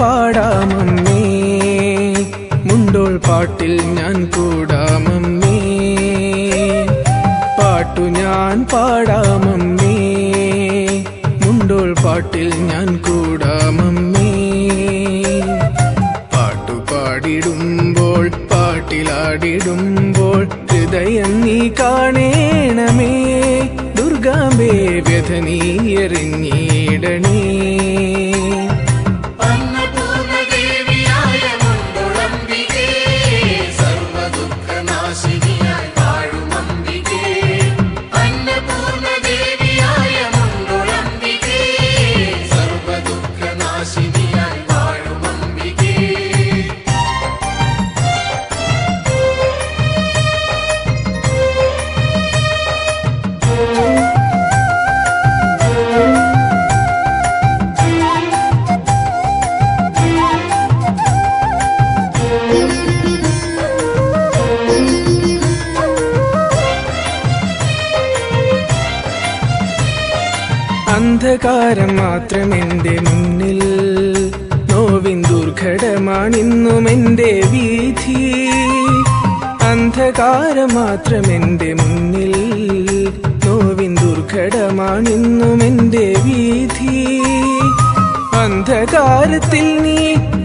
പാടാമമ്മേ, മുണ്ടോൾ പാട്ടിൽ ഞാൻ കൂടാമമ്മേ. പാട്ടു ഞാൻ പാടാമമ്മേ, മുണ്ടോൾ പാട്ടിൽ ഞാൻ കൂടാമമ്മേ. പാടിടുമ്പോൾ പാട്ടിലാടിടുമ്പോൾ ഹൃദയം നീ കാണേണമേ. ദുർഗാംബേ വ്യഥ നീ എറിഞ്ഞിടണേ. അന്ധകാരം മാത്രമെന്റെ മുന്നിൽ, നോവിൻ ദുർഘടമാണിന്നും എന്റെ വീഥി. അന്ധകാരം മാത്രമെന്റെ മുന്നിൽ, നോവിൻ ദുർഘടമാണിന്നും എന്റെ വീഥി. അന്ധകാരത്തിൽ നീ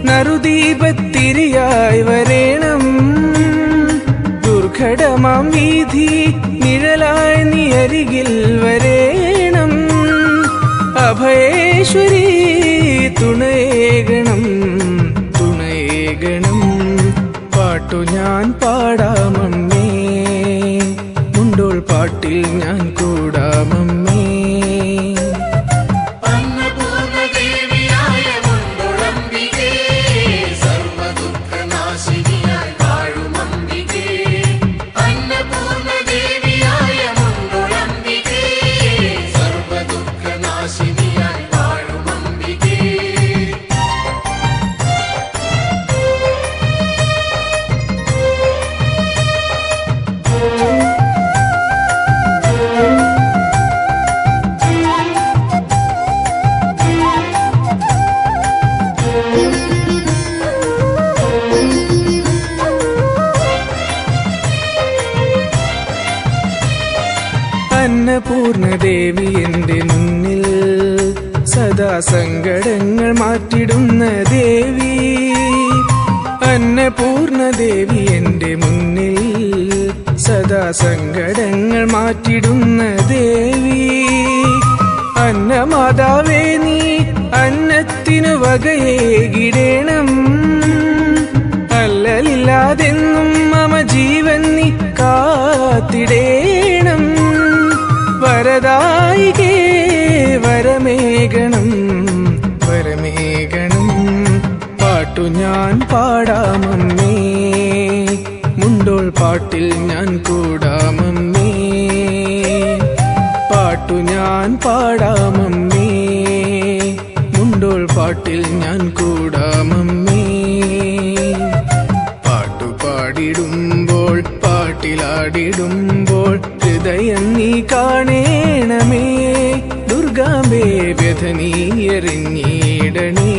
നറുദീപത്തിരിയായി വരേണം. ദുർഘടമാം വീഥി നിഴലായി നീ അരികിൽ വരേണം. അഭയേശ്വരി തുണയേകണം, തുണയേകണം. പാട്ടു ഞാൻ പാടാമമ്മേ, മുണ്ടോൾ പാട്ടിൽ ഞാൻ കൂടാമമ്മേ. അന്നപൂർണദേവി എന്റെ മുന്നിൽ, സദാ സങ്കടങ്ങൾ മാറ്റിടുന്ന ദേവി. അന്നപൂർണദേവി എന്റെ മുന്നിൽ, സദാ സങ്കടങ്ങൾ മാറ്റിടുന്ന ദേവി. അന്നമാതാവേ നീ അന്നത്തിനു വകയേകിടേണം. അല്ലലില്ലാതെന്നും മമ ജീവൻ നീ കാത്തിടേണം. വരദായികേ വരമേകണം, വരമേകണം. പാട്ടു ഞാൻ പാടാമമ്മേ, മുണ്ടോൾ പാട്ടിൽ ഞാൻ കൂടാമമ്മേ. പാട്ടു ഞാൻ പാടാമമ്മേ, മുണ്ടോൾ പാട്ടിൽ ഞാൻ കൂടാമമ്മേ. പാട്ടു പാടിടുമ്പോൾ പാട്ടിലാടിടുമ്പോൾ ഹൃദയം നീ കാണേണമേ. ദുർഗാംബേ വ്യഥ നീ എറിഞ്ഞിടണേ.